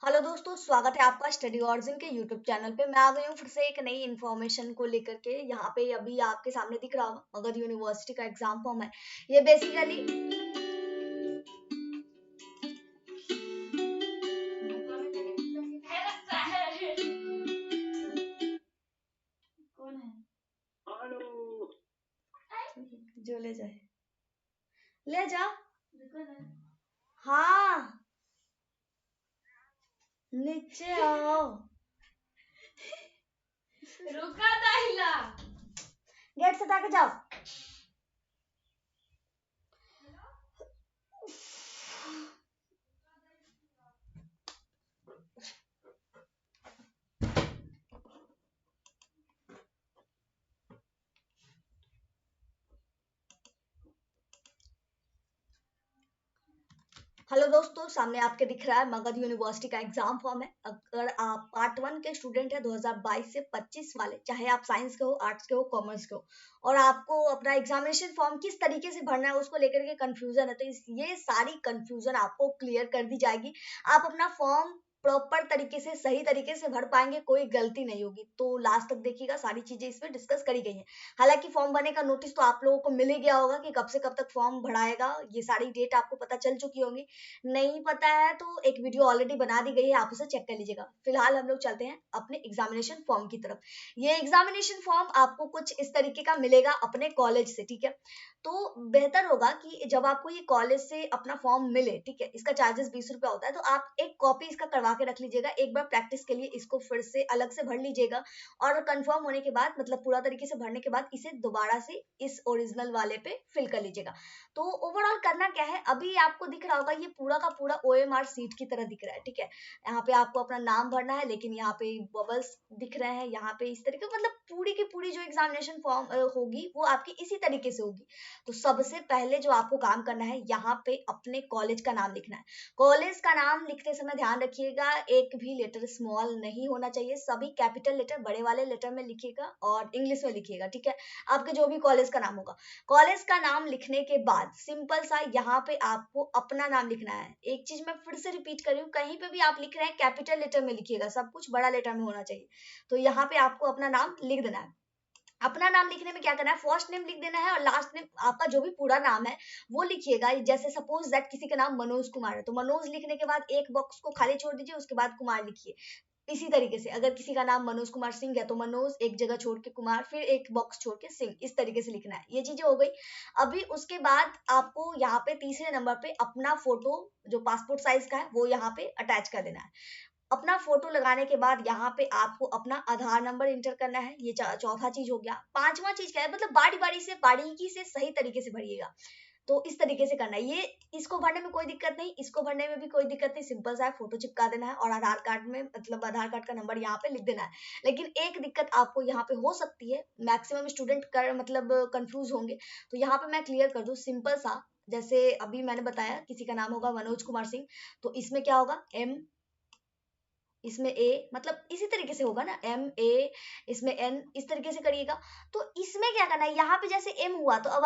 Hello दोस्तों, स्वागत है आपका स्टडी ऑरिजिन के यूट्यूब चैनल पे। मैं आ गई हूँ फिर से एक नई इन्फॉर्मेशन को लेकर के। यहाँ पे अभी आपके सामने दिख रहा होगा मगध यूनिवर्सिटी का एग्जाम फॉर्म है। ये बेसिकली कौन है जो ले जाए ले जा। हाँ, नीचे आओ। रुका दाहिला गेट से ताके जाओ। हेलो दोस्तों, सामने आपके दिख रहा है मगध यूनिवर्सिटी का एग्जाम फॉर्म है। अगर आप पार्ट 1 के स्टूडेंट हैं 2022 से 25 वाले, चाहे आप साइंस के हो, आर्ट्स के हो, कॉमर्स के हो, और आपको अपना एग्जामिनेशन फॉर्म किस तरीके से भरना है उसको लेकर के कंफ्यूजन है, तो ये सारी कंफ्यूजन आपको क्लियर कर दी जाएगी। आप अपना फॉर्म प्रॉपर तरीके से, सही तरीके से भर पाएंगे, कोई गलती नहीं होगी। तो लास्ट तक देखिएगा, सारी चीजें इसमें डिस्कस करी गई हैं। हालांकि फॉर्म भरने का नोटिस तो आप लोगों को मिल ही गया होगा कि कब से कब तक फॉर्म भराएगा, ये सारी डेट आपको पता चल चुकी होंगी। नहीं पता है तो एक वीडियो ऑलरेडी बना दी गई है, आप उसे चेक कर लीजिएगा। फिलहाल हम लोग चलते हैं अपने एग्जामिनेशन फॉर्म की तरफ। ये एग्जामिनेशन फॉर्म आपको कुछ इस तरीके का मिलेगा अपने कॉलेज से, ठीक है। तो बेहतर होगा कि जब आपको ये कॉलेज से अपना फॉर्म मिले, ठीक है, इसका चार्जेस 20 रुपया होता है, तो आप एक कॉपी इसका करवा के रख लीजिएगा। एक बार प्रैक्टिस के लिए इसको फिर से अलग से भर लीजिएगा, और कंफर्म होने के बाद, मतलब पूरा तरीके से भरने के बाद, इसे दोबारा से इस ओरिजिनल वाले पे फिल कर लीजिएगा। तो ओवरऑल करना क्या है, अभी आपको दिख रहा होगा ये पूरा का पूरा OMR सीट की तरह दिख रहा है, ठीक है। यहाँ पे आपको अपना नाम भरना है, लेकिन यहाँ पे बबल्स दिख रहे हैं, यहाँ पे इस तरीके, मतलब पूरी की पूरी जो एग्जामिनेशन फॉर्म होगी वो आपकी इसी तरीके से होगी। तो सबसे पहले जो आपको काम करना है, यहाँ पे अपने कॉलेज का नाम लिखना है। कॉलेज का नाम लिखते समय ध्यान रखिएगा, एक भी लेटर स्मॉल नहीं होना चाहिए, सभी कैपिटल लेटर, बड़े वाले लेटर में लिखिएगा और इंग्लिश में लिखिएगा, ठीक है। आपके जो भी कॉलेज का नाम होगा, कॉलेज का नाम लिखने के बाद सिंपल सा यहाँ पे आपको अपना नाम लिखना है। एक चीज मैं फिर से रिपीट कर रही हूँ, कहीं पे भी आप लिख रहे हैं कैपिटल लेटर में लिखिएगा, सब कुछ बड़ा लेटर में होना चाहिए। तो यहाँ पे आपको अपना नाम लिख देना है। अपना नाम लिखने में क्या करना है, फर्स्ट नेम लिख देना है और लास्ट नेम, आपका जो भी पूरा नाम है वो लिखिएगा। जैसे सपोज दैट किसी का नाम मनोज कुमार है, तो मनोज लिखने के बाद एक बॉक्स को खाली छोड़ दीजिए, उसके बाद कुमार लिखिए। इसी तरीके से अगर किसी का नाम मनोज कुमार सिंह है, तो मनोज एक जगह छोड़ के कुमार, फिर एक बॉक्स छोड़ के सिंह, इस तरीके से लिखना है। ये चीजें हो गई। अभी उसके बाद आपको यहाँ पे तीसरे नंबर पे अपना फोटो, जो पासपोर्ट साइज का है, वो यहाँ पे अटैच कर देना है। अपना फोटो लगाने के बाद यहाँ पे आपको अपना आधार नंबर इंटर करना है। ये चौथा चीज हो गया। पांचवा चीज क्या है, मतलब बारी बारी से, बारीकी से, सही तरीके से भरिएगा। तो इस तरीके से करना है ये। इसको भरने में कोई दिक्कत नहीं, इसको भरने में भी कोई दिक्कत नहीं, सिंपल सा है, फोटो चिपका देना है और आधार कार्ड में, मतलब आधार कार्ड का नंबर यहाँ पे लिख देना है। लेकिन एक दिक्कत आपको यहाँ पे हो सकती है, मैक्सिमम स्टूडेंट कर मतलब कंफ्यूज होंगे, तो यहाँ पे मैं क्लियर कर दूं सिंपल सा। जैसे अभी मैंने बताया किसी का नाम होगा मनोज कुमार सिंह, तो इसमें क्या होगा, M, इसमें ए, मतलब इसी तरीके से होगा ना, MA, इसमें N, इस तरीके से करिएगा। तो इसमें क्या करना है, यहाँ पे जैसे M हुआ, तो अब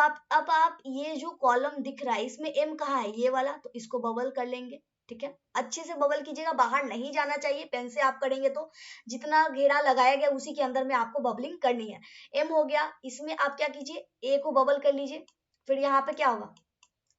आप ये जो कॉलम दिख रहा है, इसमें M कहाँ है, ये वाला, तो इसको बबल कर लेंगे, ठीक है। अच्छे से बबल कीजिएगा, बाहर नहीं जाना चाहिए। पेन से आप करेंगे तो जितना घेरा लगाया गया उसी के अंदर में आपको बबलिंग करनी है। M हो गया, इसमें आप क्या कीजिए, A को बबल कर लीजिए। फिर यहाँ पे क्या होगा,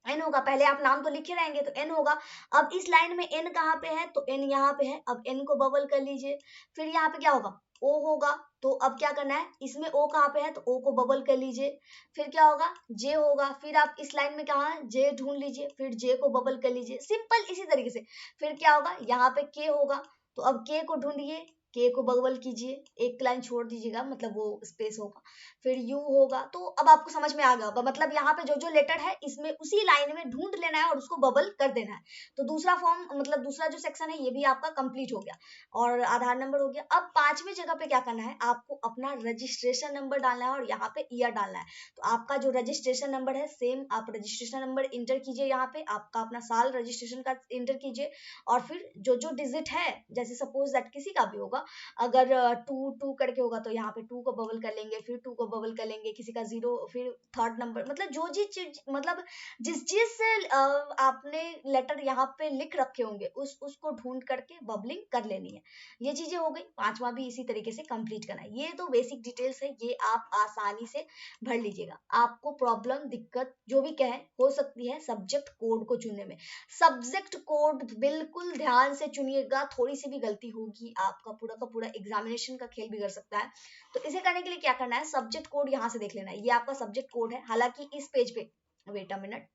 एन होगा। पहले आप नाम तो लिखे रहेंगे, तो एन होगा। अब इस लाइन में एन कहाँ पे है, तो एन यहाँ पे है। अब एन को बबल कर लीजिए। फिर यहाँ पे क्या होगा, ओ होगा। तो अब क्या करना है, इसमें ओ कहाँ पे है, तो ओ को बबल कर लीजिए। फिर क्या होगा, जे होगा। फिर आप इस लाइन में कहाँ है, जे ढूंढ लीजिए, फिर जे को बबल कर लीजिए, सिंपल इसी तरीके से। फिर क्या होगा, यहाँ पे के होगा, तो अब के को ढूंढिए, के को बबल कीजिए, एक लाइन छोड़ दीजिएगा, मतलब वो स्पेस होगा। फिर यू होगा। तो अब आपको समझ में आ गया होगा, मतलब यहाँ पे जो जो लेटर है इसमें उसी लाइन में ढूंढ लेना है और उसको बबल कर देना है। तो दूसरा फॉर्म, मतलब दूसरा जो सेक्शन है, ये भी आपका कंप्लीट हो गया और आधार नंबर हो गया। अब पांचवी जगह पे क्या करना है, आपको अपना रजिस्ट्रेशन नंबर डालना है और यहाँ पे ईयर डालना है। तो आपका जो रजिस्ट्रेशन नंबर है, सेम आप रजिस्ट्रेशन नंबर इंटर कीजिए, यहाँ पे आपका अपना साल रजिस्ट्रेशन का इंटर कीजिए, और फिर जो जो डिजिट है, जैसे सपोज दैट किसी का भी होगा, अगर 2 करके होगा तो यहाँ पे 2 को बबल कर लेंगे, फिर 2 को बबल कर लेंगे, किसी का 0, फिर थर्ड नंबर, मतलब जो जी चीज, मतलब जिस जिस आपने लेटर यहाँ पे लिख रखे होंगे उसको ढूंढ करके बबलिंग कर लेनी है। ये चीजें हो गई। पांचवा भी इसी तरीके से कंप्लीट करना है। ये तो बेसिक डिटेल्स है, ये आप आसानी से भर लीजिएगा। आपको प्रॉब्लम दिक्कत जो भी कहे हो सकती है सब्जेक्ट कोड को चुनने में। सब्जेक्ट कोड बिल्कुल ध्यान से चुनिएगा, थोड़ी सी भी गलती होगी आपका पूरा का पूरा एग्जामिनेशन का खेल बिगड़ सकता है। तो इसे करने के लिए क्या करना है, सब्जेक्ट कोड यहाँ से देख लेना है। ये आपका सब्जेक्ट कोड है। हालांकि इस पेज पे, वेट अ मिनट,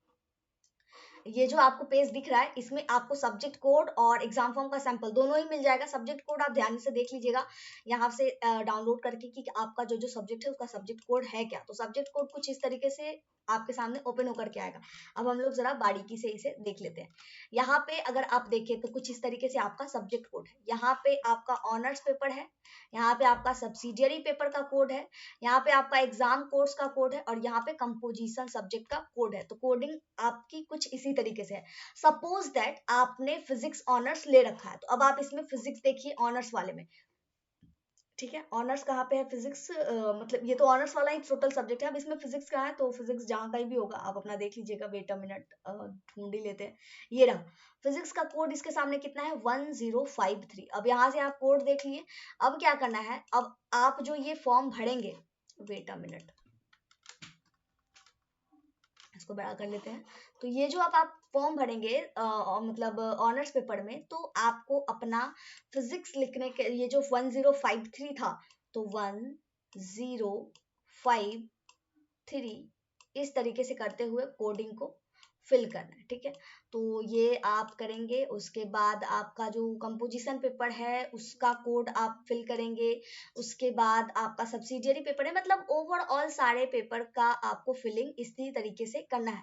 ये जो आपको पेज दिख रहा है इसमें आपको सब्जेक्ट कोड और एग्जाम फॉर्म का सैंपल दोनों ही मिल जाएगा। सब्जेक्ट कोड आप ध्यान से देख लीजिएगा यहाँ से डाउनलोड करके कि आपका जो जो सब्जेक्ट है उसका सब्जेक्ट कोड है क्या। तो सब्जेक्ट कोड कुछ इस तरीके से आपके सामने ओपन होकर के आएगा। अब हम लोग जरा बारीकी से इसे देख लेते हैं। यहाँ पे अगर आप देखें तो कुछ इस तरीके से आपका सब्जेक्ट कोड है। यहाँ पे आपका ऑनर्स पेपर है, यहाँ पे आपका सब्सिडियरी पेपर का कोड है, यहाँ पे आपका एग्जाम कोर्स का कोड है, और यहाँ पे कंपोजिशन सब्जेक्ट का कोड है। तो कोडिंग आपकी कुछ इसी तरीके से है। सपोज दैट आपने फिजिक्स ऑनर्स ले रखा है, तो अब आप इसमें फिजिक्स देखिए ऑनर्स वाले में, ठीक है। ऑनर्स कहाँ पे है, फिजिक्स, मतलब ये तो ऑनर्स वाला ही टोटल सब्जेक्ट है। अब इसमें फिजिक्स कहाँ है, तो फिजिक्स जहाँ कहीं भी होगा आप अपना देख लीजिएगा। वेट अ मिनट, ढूंढ ही लेते हैं। ये रहा फिजिक्स का कोड, इसके सामने कितना है 1053। अब यहाँ से आप कोड देख लिए। अब क्या करना है, अब आप जो ये फॉर्म भरेंगे, वेट अ मिनट, इसको बड़ा कर लेते हैं। तो ये जो आप फॉर्म भरेंगे मतलब ऑनर्स पेपर में, तो आपको अपना फिजिक्स लिखने के, ये जो 1053 था, तो 1053 इस तरीके से करते हुए कोडिंग को फिल करना है, ठीक है। तो ये आप करेंगे। उसके बाद आपका जो कंपोजिशन पेपर है उसका कोड आप फिल करेंगे। उसके बाद आपका सब्सिडियरी पेपर है, मतलब ओवरऑल सारे पेपर का आपको फिलिंग इसी तरीके से करना है।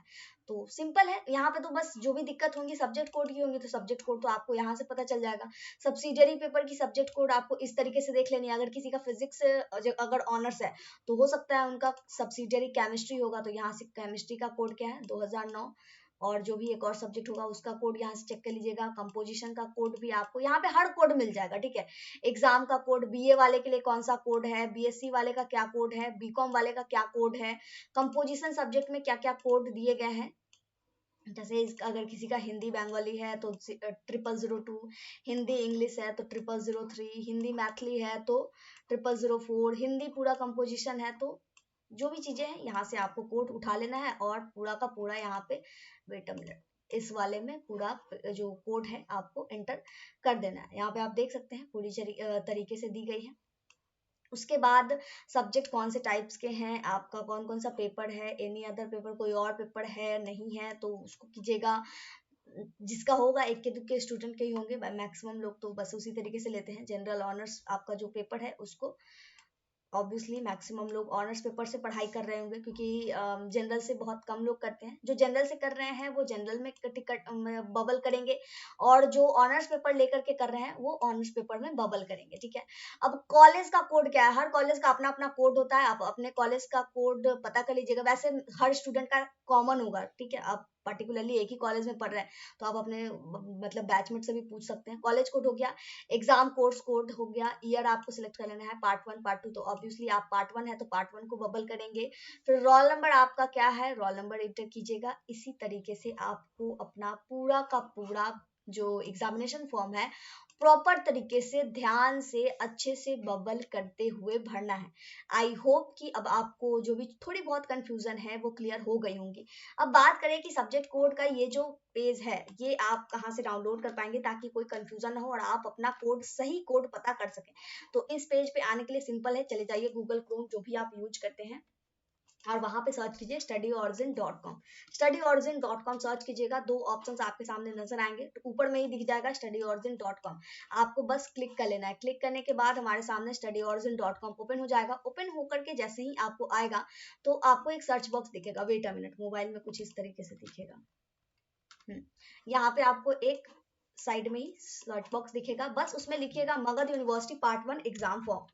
तो सिंपल है। यहाँ पे तो बस जो भी दिक्कत होंगी सब्जेक्ट कोड की होंगी, तो सब्जेक्ट कोड तो आपको यहाँ से पता चल जाएगा। सब्सिडियरी पेपर की सब्जेक्ट कोड आपको इस तरीके से देख लेनी है। अगर किसी का फिजिक्स अगर ऑनर्स है तो हो सकता है उनका सब्सिडियरी केमिस्ट्री होगा, तो यहाँ से केमिस्ट्री का कोड क्या है 2009, और जो भी एक और सब्जेक्ट होगा उसका कोड यहाँ से चेक कर लीजिएगा। कंपोजिशन का कोड भी आपको यहाँ पे हर कोड मिल जाएगा, ठीक है। एग्जाम का कोड, बीए वाले के लिए कौन सा कोड है, बीएससी वाले का क्या कोड है, बीकॉम वाले का क्या कोड है, कंपोजिशन सब्जेक्ट में क्या क्या कोड दिए गए हैं। जैसे अगर किसी का हिंदी बंगाली है तो 0002, हिंदी इंग्लिश है तो 0003, हिंदी मैथिली है तो 0004, हिंदी पूरा कंपोजिशन है तो जो भी चीजें हैं यहाँ से आपको कोड उठा लेना है और पूरा का पूरा यहाँ पे, वेट अ मिनट, इस वाले में पूरा जो कोड है आपको एंटर कर देना है। यहाँ पे आप देख सकते हैं पूरी तरीके से दी गई है। उसके बाद सब्जेक्ट कौन से टाइप्स के हैं, आपका कौन कौन सा पेपर है, एनी अदर पेपर, कोई और पेपर है नहीं है तो उसको कीजिएगा। जिसका होगा एक के दुक्के स्टूडेंट के ही होंगे, मैक्सिमम लोग तो बस उसी तरीके से लेते हैं। जनरल ऑनर्स आपका जो पेपर है उसको ऑब्वियसली मैक्सिमम लोग ऑनर्स पेपर से पढ़ाई कर रहे होंगे, क्योंकि जनरल से बहुत कम लोग करते हैं। जो जनरल से कर रहे हैं वो जनरल में टिकट बबल करेंगे, और जो ऑनर्स पेपर लेकर के कर रहे हैं वो ऑनर्स पेपर में बबल करेंगे, ठीक है। अब कॉलेज का कोड क्या है, हर कॉलेज का अपना अपना कोड होता है। आप अपने कॉलेज का कोड पता कर लीजिएगा। वैसे हर स्टूडेंट का कॉमन होगा, ठीक है। आप पर्टिकुलरली एक ही कॉलेज में पढ़ रहे हैं तो आप अपने मतलब बैचमेट से भी पूछ सकते हैं। कॉलेज कोड हो गया, एग्जाम कोर्स कोड हो गया, ईयर आपको सिलेक्ट कर लेना है, पार्ट 1 पार्ट 2, तो ऑब्वियसली आप पार्ट 1 है तो पार्ट 1 को बबल करेंगे। फिर रोल नंबर आपका क्या है, रोल नंबर एंटर कीजिएगा। इसी तरीके से आपको अपना पूरा का पूरा जो एग्जामिनेशन फॉर्म है प्रॉपर तरीके से ध्यान से अच्छे से बबल करते हुए भरना है। आई होप कि अब आपको जो भी थोड़ी बहुत कंफ्यूजन है वो क्लियर हो गई होंगी। अब बात करें कि सब्जेक्ट कोड का ये जो पेज है ये आप कहाँ से डाउनलोड कर पाएंगे ताकि कोई कंफ्यूजन ना हो और आप अपना कोड, सही कोड पता कर सकें। तो इस पेज पे आने के लिए सिंपल है, चले जाइए गूगल क्रोम जो भी आप यूज करते हैं और वहां पे सर्च कीजिए studyorigen.com। studyorigen.com सर्च कीजिएगा, दो ऑप्शंस आपके सामने नजर आएंगे। तो ऊपर में ही दिख जाएगा studyorigen.com, आपको बस क्लिक कर लेना है। क्लिक करने के बाद हमारे सामने studyorigen.com ओपन हो जाएगा। ओपन होकर के जैसे ही आपको आएगा तो आपको एक सर्च बॉक्स दिखेगा। वेट अ मिनट, मोबाइल में कुछ इस तरीके से दिखेगा। यहाँ पे आपको एक साइड में ही सर्च बॉक्स दिखेगा, बस उसमें लिखिएगा Magadh university part 1 exam form.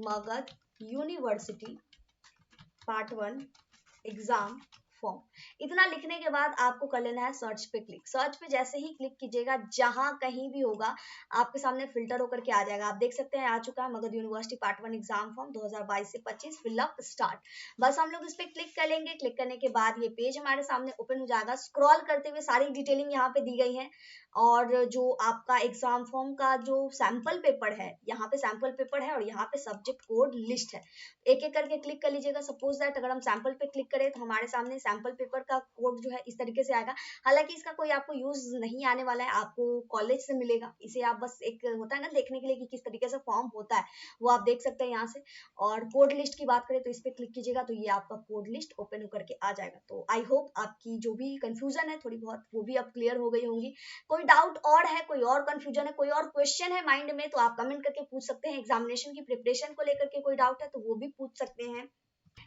Magadh university part 1 exam form. इतना लिखने के बाद आपको कर लेना है सर्च पे क्लिक। सर्च पे जैसे ही क्लिक कीजिएगा, जहां कहीं भी होगा आपके सामने फिल्टर होकर के आ जाएगा। आप देख सकते हैं आ चुका है Magadh university part 1 exam form 2022 से 25 फिलअप स्टार्ट। बस हम लोग इस पे क्लिक कर लेंगे। क्लिक करने के बाद ये पेज हमारे सामने ओपन हो जाएगा। स्क्रॉल करते हुए सारी डिटेलिंग यहाँ पे दी गई है, और जो आपका एग्जाम फॉर्म का जो सैंपल पेपर है, यहाँ पे सैंपल पेपर है और यहाँ पे सब्जेक्ट कोड लिस्ट है। एक एक करके क्लिक कर लीजिएगा। सपोज दैट अगर हम सैंपल पे क्लिक करें तो हमारे सामने सैंपल पेपर का कोड जो है इस तरीके से आएगा। हालांकि इसका कोई आपको यूज नहीं आने वाला है, आपको कॉलेज से मिलेगा। इसे आप बस एक होता है ना देखने के लिए कि किस तरीके से फॉर्म होता है, वो आप देख सकते हैं यहाँ से। और कोड लिस्ट की बात करें तो इस पे क्लिक कीजिएगा तो ये आपका कोड लिस्ट ओपन होकर के आ जाएगा। तो आई होप आपकी जो भी कंफ्यूजन है थोड़ी बहुत वो भी अब क्लियर हो गई होंगी। कोई डाउट और है, कोई और कंफ्यूजन है, कोई और क्वेश्चन है माइंड में, तो आप कमेंट करके पूछ सकते हैं। एग्जामिनेशन की प्रिपरेशन को लेकर के कोई डाउट है तो वो भी पूछ सकते हैं।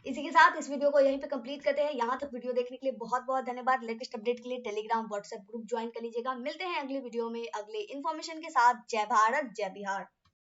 इसी के साथ इस वीडियो को यहीं पे कंप्लीट करते हैं। यहाँ तक वीडियो देखने के लिए बहुत बहुत धन्यवाद। लेटेस्ट अपडेट के लिए टेलीग्राम व्हाट्सएप ग्रुप ज्वाइन कर लीजिएगा। मिलते हैं अगली वीडियो में अगले इन्फॉर्मेशन के साथ। जय भारत जय बिहार।